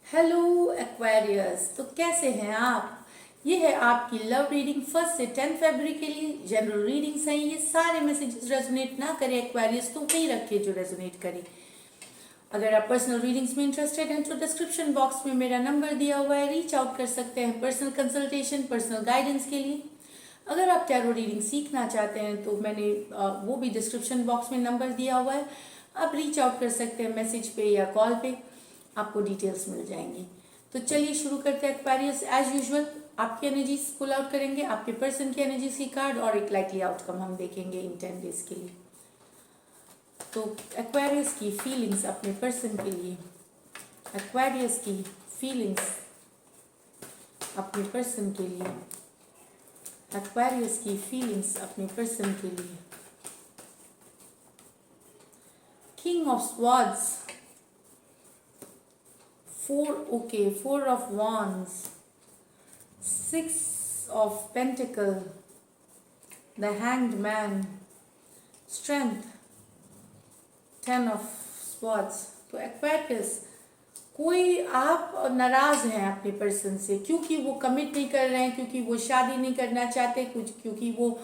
Hello Aquarius. तो कैसे हैं आप? ये है आपकी लव रीडिंग 1 से 10 फरवरी के लिए। जनरल रीडिंग्स हैं ये। सारे मैसेजेस रेजोनेट ना करे एक्वेरियस तो वही रखे जो रेजोनेट करे। अगर आप पर्सनल रीडिंग्स में इंटरेस्टेड हैं तो डिस्क्रिप्शन बॉक्स में मेरा नंबर दिया हुआ है, रीच आउट कर सकते हैं पर्सनल कंसल्टेशन, पर्सनल गाइडेंस के लिए। अगर आप टैरो रीडिंग सीखना चाहते हैं तो मैंने वो भी डिस्क्रिप्शन बॉक्स में नंबर दिया हुआ है, आप रीच आउट कर सकते हैं मैसेज पे या कॉल पे, आपको डिटेल्स मिल जाएंगी। तो चलिए शुरू करते हैं एक्वेरियस। एज यूजुअल आपकी एनर्जीज पुल आउट करेंगे, आपके पर्सन की एनर्जीज की कार्ड और एक लाइकली आउटकम हम देखेंगे इन 10 डेज के लिए। तो एक्वेरियस की फीलिंग्स अपने पर्सन के लिए, एक्वेरियस की फीलिंग्स अपने पर्सन के लिए, एक्वेरियस की फीलिंग्स अपने पर्सन के लिए। King of swords, 4 of wands, 6 of pentacle, the hanged man, strength, 10 of swords। तो एक्वेरियस, कोई आप नाराज हैं अपने पर्सन से क्योंकि वो कमिट नहीं कर रहे हैं, क्योंकि वो शादी नहीं करना चाहते, कुछ क्योंकि वो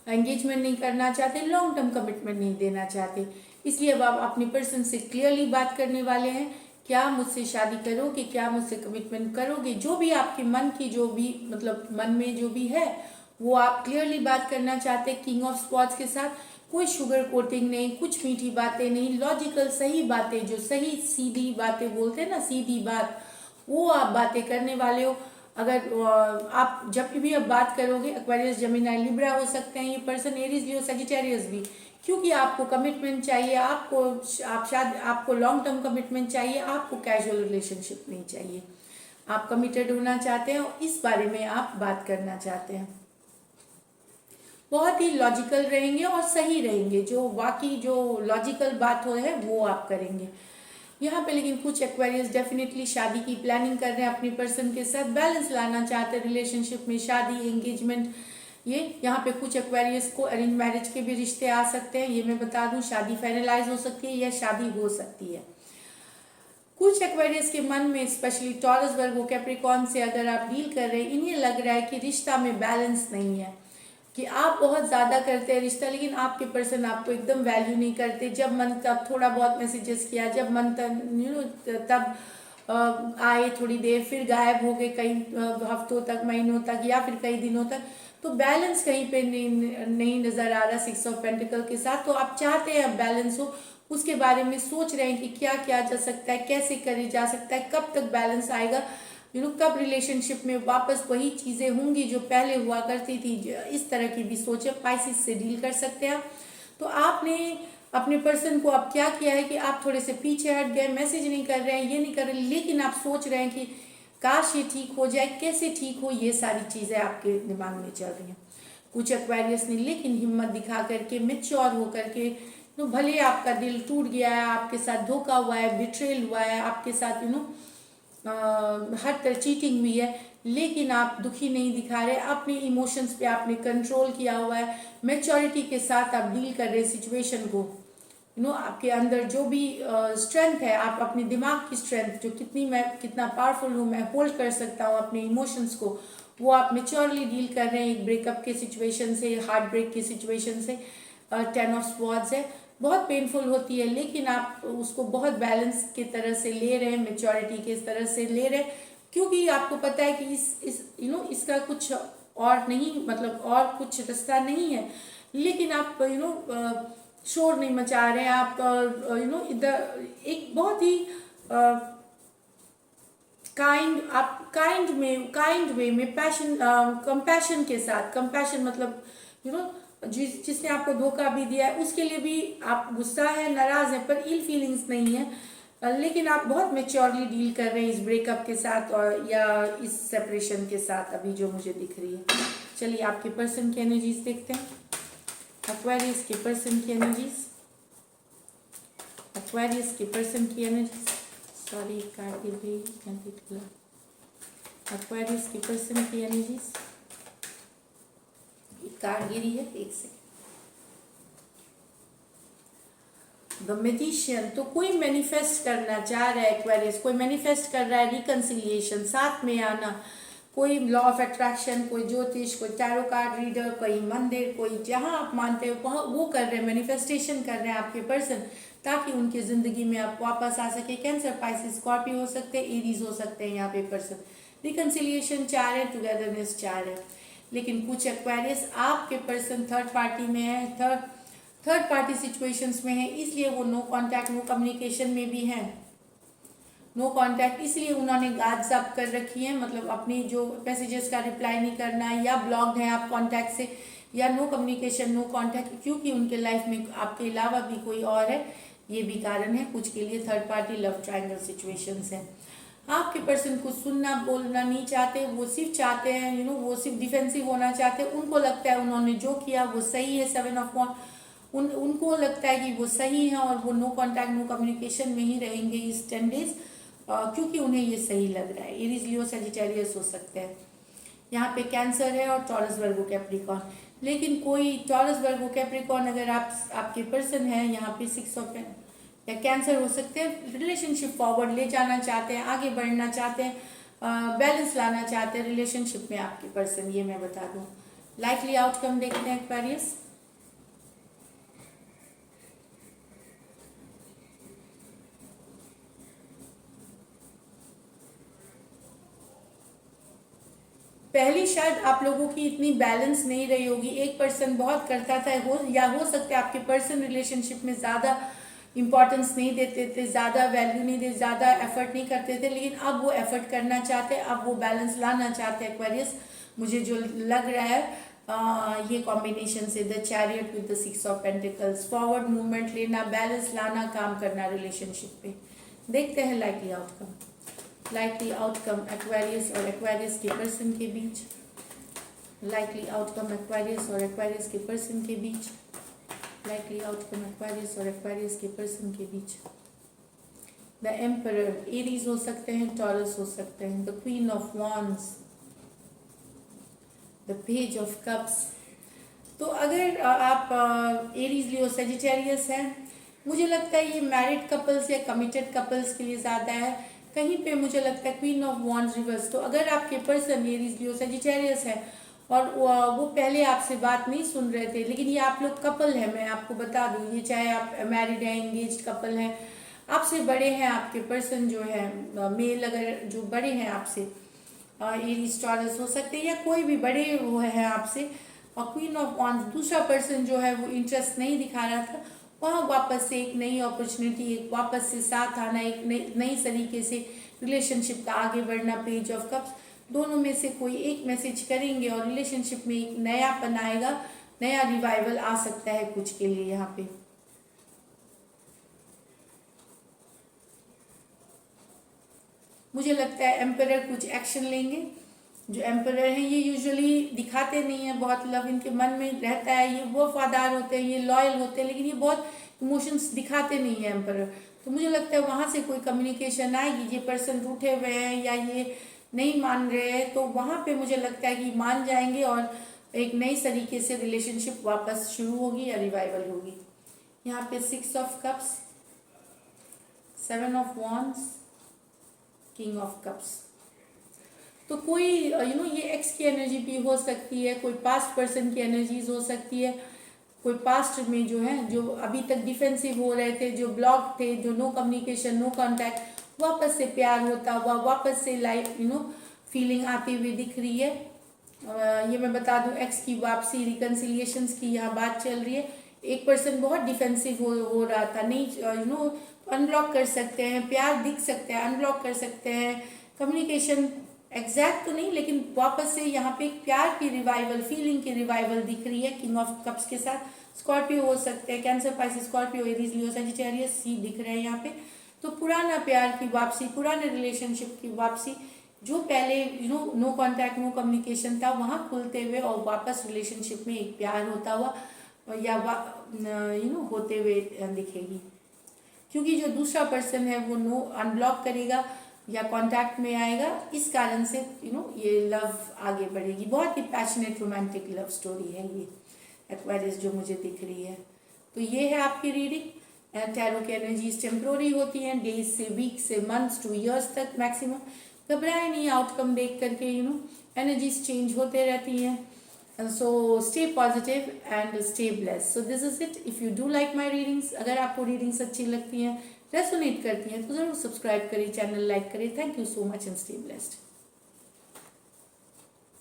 एंगेजमेंट नहीं करना चाहते, लॉन्ग टर्म कमिटमेंट नहीं देना चाहते। इसलिए अब आप अपने पर्सन से क्लियरली बात करने वाले हैं। क्या मुझसे शादी करोगे, क्या मुझसे कमिटमेंट करोगे? जो भी आपके मन की, जो भी मतलब मन में जो भी है वो आप क्लियरली बात करना चाहते हैं किंग ऑफ स्वॉर्ड्स के साथ। कोई शुगर कोटिंग नहीं, कुछ मीठी बातें नहीं, लॉजिकल सही बातें, जो सही सीधी बातें बोलते हैं ना, सीधी बात, वो आप बातें करने वाले हो। अगर आप जब भी अब बात करोगे, एक्वेरियस, जेमिनी, लिब्रा हो सकते हैं ये पर्सन, एरीज भी हो, सजिटेरियस भी, क्योंकि आपको कमिटमेंट चाहिए, आपको लॉन्ग टर्म कमिटमेंट चाहिए, आपको कैजुअल रिलेशनशिप नहीं चाहिए। आप कमिटेड होना चाहते हैं और इस बारे में आप बात करना चाहते हैं। बहुत ही लॉजिकल रहेंगे और सही रहेंगे, जो बाकी जो लॉजिकल बात हो है वो आप करेंगे यहाँ पे। लेकिन कुछ एक्वेरियस डेफिनेटली शादी की प्लानिंग कर रहे हैं अपने पर्सन के साथ, बैलेंस लाना चाहते हैं रिलेशनशिप में, शादी, एंगेजमेंट। ये यहाँ पे कुछ एक्वेरियस को अरेंज मैरिज के भी रिश्ते आ सकते हैं, ये मैं बता दूं। शादी फाइनलाइज हो सकती है या शादी हो सकती है। कुछ एक्वेरियस के मन में, स्पेशली टॉरस, वर्गो, कैप्रिकॉर्न से अगर आप डील कर रहे हैं, इन्हें लग रहा है कि रिश्ता में बैलेंस नहीं है, कि आप बहुत ज़्यादा करते हैं रिश्ता लेकिन आपके पर्सन आपको एकदम वैल्यू नहीं करते। जब मन तब थोड़ा बहुत मैसेजेस किया, जब मन तब तब आए थोड़ी देर, फिर गायब हो गए कई हफ्तों तक, महीनों तक, या फिर कई दिनों तक। तो बैलेंस कहीं पे नहीं नज़र आ रहा 6 ऑफ पेंटिकल के साथ। तो आप चाहते हैं अब बैलेंस हो, उसके बारे में सोच रहे हैं कि क्या किया जा सकता है, कैसे करे जा सकता है, कब तक बैलेंस आएगा, कब रिलेशनशिप में वापस वही चीज़ें होंगी जो पहले हुआ करती थी। इस तरह की भी सोचे, पाइसिस से डील कर सकते हैं। तो आपने अपने पर्सन को अब क्या किया है कि आप थोड़े से पीछे हट गए, मैसेज नहीं कर रहे हैं, ये नहीं कर रहे, लेकिन आप सोच रहे हैं कि काश ये ठीक हो जाए, कैसे ठीक हो, ये सारी चीज़ें आपके दिमाग में चल रही हैं। कुछ एक्वेरियस ने लेकिन हिम्मत दिखा करके, मेच्योर होकर के, तो भले आपका दिल टूट गया है, आपके साथ धोखा हुआ है, बिट्रेल हुआ है, आपके साथ हर तरह चीटिंग हुई है, लेकिन आप दुखी नहीं दिखा रहे, अपने इमोशंस पे आपने कंट्रोल किया हुआ है, मैच्योरिटी के साथ आप डील कर रहे सिचुएशन को। आपके अंदर जो भी स्ट्रेंथ है, आप अपने दिमाग की स्ट्रेंथ, जो कितना पावरफुल हूँ, मैं होल्ड कर सकता हूँ अपने इमोशंस को, वो आप मेच्योरली डील कर रहे हैं एक ब्रेकअप के सिचुएशन से, हार्ट ब्रेक की सिचुएशन से। 10 ऑफ स्वॉर्ड्स है, बहुत पेनफुल होती है, लेकिन आप उसको बहुत बैलेंस की तरह से ले रहे हैं, मेच्योरिटी के तरह से ले रहे हैं, क्योंकि आपको पता है कि इसका कुछ और नहीं, मतलब और कुछ रास्ता नहीं है। लेकिन आप शोर नहीं मचा रहे हैं, आप इधर एक बहुत ही काइंड वे में, पैशन, कंपैशन के साथ, कंपैशन मतलब जिसने आपको धोखा भी दिया है उसके लिए भी आप गुस्सा है, नाराज है, पर इल फीलिंग्स नहीं है। लेकिन आप बहुत मेच्योरली डील कर रहे हैं इस ब्रेकअप के साथ और या इस सेपरेशन के साथ अभी जो मुझे दिख रही है। चलिए आपके पर्सन की एनर्जीज देखते हैं। एक्वेरियस के पर्सन की एनर्जीज, एक्वेरियस के पर्सन की एनर्जीज, सॉरी कार्ड गिर गई, एक्वेरियस के पर्सन की एनर्जीज, कार्ड गिरी है, एक सेकंड। द मैजिशियन, तो कोई मैनिफेस्ट करना चाह रहा है एक्वेरियस, कोई मैनिफेस्ट कर रहा है रिकंसिलिएशन, साथ में आना, कोई लॉ ऑफ अट्रैक्शन, कोई ज्योतिष, कोई टैरो कार्ड रीडर, कोई मंदिर, कोई जहां आप मानते हो वहाँ वो कर रहे हैं, मैनिफेस्टेशन कर रहे हैं आपके पर्सन, ताकि उनकी ज़िंदगी में आप वापस आ सके। कैंसर, पाइसिस, स्कॉर्पियो हो सकते हैं, एरीज हो सकते हैं यहाँ पे पर्सन। रिकंसिलिएशन चाह रहे हैं, टुगेदरनेस चाह रहे हैं। लेकिन कुछ एक्वेरियस आपके पर्सन थर्ड पार्टी में है, थर्ड पार्टी सिचुएशंस में है, इसलिए वो नो कांटेक्ट नो कम्युनिकेशन में भी हैं। नो कांटेक्ट इसलिए उन्होंने गार्ड्स अप कर रखी है, मतलब अपनी जो मैसेजेस का रिप्लाई नहीं करना, या ब्लॉक्ड है आप कांटेक्ट से, या नो कम्युनिकेशन नो कांटेक्ट, क्योंकि उनके लाइफ में आपके अलावा भी कोई और है, ये भी कारण है। कुछ के लिए third party love triangle situations हैं। आपके पर्सन कुछ सुनना बोलना नहीं चाहते, वो सिर्फ चाहते हैं वो सिर्फ डिफेंसिव होना चाहते हैं। उनको लगता है उन्होंने जो किया वो सही है, 7 ऑफ वॉन्ड, उनको लगता है कि वो सही है, और वो नो कांटेक्ट नो कम्युनिकेशन में ही रहेंगे इस 10 डेज, क्योंकि उन्हें ये सही लग रहा है। एरीज, लियो, सजिटेरियस हो सकते हैं। यहाँ पे कैंसर है और टॉरस, वर्गो, कैप्रिकॉर्न। लेकिन कोई टॉरस, वर्गो, कैप्रिकॉर्न अगर आपके पर्सन है यहाँ पे 6 ऑफ या कैंसर हो सकते हैं, रिलेशनशिप फॉरवर्ड ले जाना चाहते हैं, आगे बढ़ना चाहते हैं, बैलेंस लाना चाहते हैं रिलेशनशिप में आपके पर्सन, ये मैं बता दूं। लाइकली आउटकम देखते हैं एक्वेरियस। पहली शायद आप लोगों की इतनी बैलेंस नहीं रही होगी, एक पर्सन बहुत करता था, हो सकता है आपके पर्सन रिलेशनशिप में ज़्यादा इंपॉर्टेंस नहीं देते थे, ज़्यादा वैल्यू नहीं देते, ज़्यादा एफर्ट नहीं करते थे, लेकिन अब वो एफर्ट करना चाहते हैं, अब वो बैलेंस लाना चाहते हैं एक्वेरियस। मुझे जो लग रहा है ये कॉम्बिनेशन से, the chariot with the 6 of pentacles, forward movement लेना, बैलेंस लाना, काम करना रिलेशनशिप पे। देखते हैं likely outcome. Likely outcome Aquarius और एक्वेरियस के पर्सन के बीच। लाइकली आउटकम एक्वेरियस और एक्वेरियस के पर्सन के बीच। लाइकली आउटकम एक्वेरियस और एक्वेरियस के पर्सन के बीच। द एम्परर, एरीज हो सकते हैं, टॉरस हो सकते हैं। The queen of wands, the page of cups. तो अगर आप एरीज, लियो, सजिटेरियस हैं, मुझे लगता है ये मैरिड कपल्स या कमिटेड कपल्स के लिए ज़्यादा है। कहीं पे मुझे लगता है क्वीन ऑफ वॉन्ड्स रिवर्स। तो अगर आपके पर्सन एरीज, लियो, सजिटेरियस है और वो पहले आपसे बात नहीं सुन रहे थे, लेकिन ये आप लोग कपल है, मैं आपको बता दूं, ये चाहे आप मैरिड हैं, एंगेज कपल हैं, आपसे बड़े हैं आपके पर्सन जो है, मेल अगर जो बड़े हैं आपसे, एरीज, टॉरस हो सकते हैं, या कोई भी बड़े वो है आपसे, और क्वीन ऑफ वॉन्ड्स, दूसरा पर्सन जो है वो इंटरेस्ट नहीं दिखा रहा था, वहाँ वापस से एक नई अपॉर्चुनिटी, एक वापस से साथ आना, एक नई तरीके से रिलेशनशिप का आगे बढ़ना। पेज ऑफ कप्स, दोनों में से कोई एक मैसेज करेंगे और रिलेशनशिप में एक नयापन आएगा, नया रिवाइवल आ सकता है कुछ के लिए यहाँ पे। मुझे लगता है एम्परर कुछ एक्शन लेंगे। जो एम्परर हैं ये यूजुअली दिखाते नहीं है बहुत लव, इनके मन में रहता है, ये वो वफादार होते हैं, ये लॉयल होते हैं, लेकिन ये बहुत इमोशंस दिखाते नहीं है एम्परर। तो मुझे लगता है वहाँ से कोई कम्युनिकेशन आएगी, ये पर्सन रूठे हुए हैं या ये नहीं मान रहे हैं, तो वहाँ पे मुझे लगता है कि मान जाएंगे और एक नई तरीके से रिलेशनशिप वापस शुरू होगी या रिवाइवल होगी। यहाँ पे 6 of cups, 7 of wands, king of cups. तो कोई ये एक्स की एनर्जी भी हो सकती है, कोई पास्ट पर्सन की एनर्जीज हो सकती है, कोई पास्ट में जो है, जो अभी तक डिफेंसिव हो रहे थे, जो ब्लॉक थे, जो नो कम्युनिकेशन नो कांटेक्ट, वापस से प्यार होता हुआ, वापस से लाइफ फीलिंग आती हुई दिख रही है। ये मैं बता दूं, एक्स की वापसी, रिकन्सिलिएशंस की यहाँ बात चल रही है। एक पर्सन बहुत डिफेंसिव हो रहा था, नहीं अनब्लॉक कर सकते हैं, प्यार दिख सकते हैं, अनब्लॉक कर सकते हैं, कम्युनिकेशन एग्जैक्ट तो नहीं, लेकिन वापस से यहाँ पे एक प्यार की रिवाइवल, फीलिंग की रिवाइवल दिख रही है किंग ऑफ कप्स के साथ। स्कॉर्पियो हो सकते हैं, कैंसर, पाइसिस, स्कॉर्पियो, एरीज, लियो, सजिटेरियस, सी दिख रहे हैं यहाँ पे। तो पुराना प्यार की वापसी, पुराने रिलेशनशिप की वापसी, जो पहले नो कांटेक्ट नो कम्युनिकेशन था, वहाँ खुलते हुए और वापस रिलेशनशिप में एक प्यार होता हुआ या होते हुए दिखेगी। क्योंकि जो दूसरा पर्सन है वो नो अनब्लॉक करेगा या कांटेक्ट में आएगा, इस कारण से ये लव आगे बढ़ेगी। बहुत ही पैशनेट रोमांटिक लव स्टोरी है ये एक्वेरियस जो मुझे दिख रही है। तो ये है आपकी रीडिंग टैरो की एनर्जीज टेम्प्रोरी होती हैं, डेज से, वीक से, मंथ्स टू ईयर्स तक मैक्सिमम। घबराए नहीं आउटकम देख करके, एनर्जीज चेंज होते रहती हैं। So stay positive and stay blessed. So this is it. If you do like my readings, अगर आपको रीडिंग्स अच्छी लगती हैं, रेसोनेट करती हैं, तो ज़रूर सब्सक्राइब करें, चैनल लाइक करें। Thank you so much and stay blessed.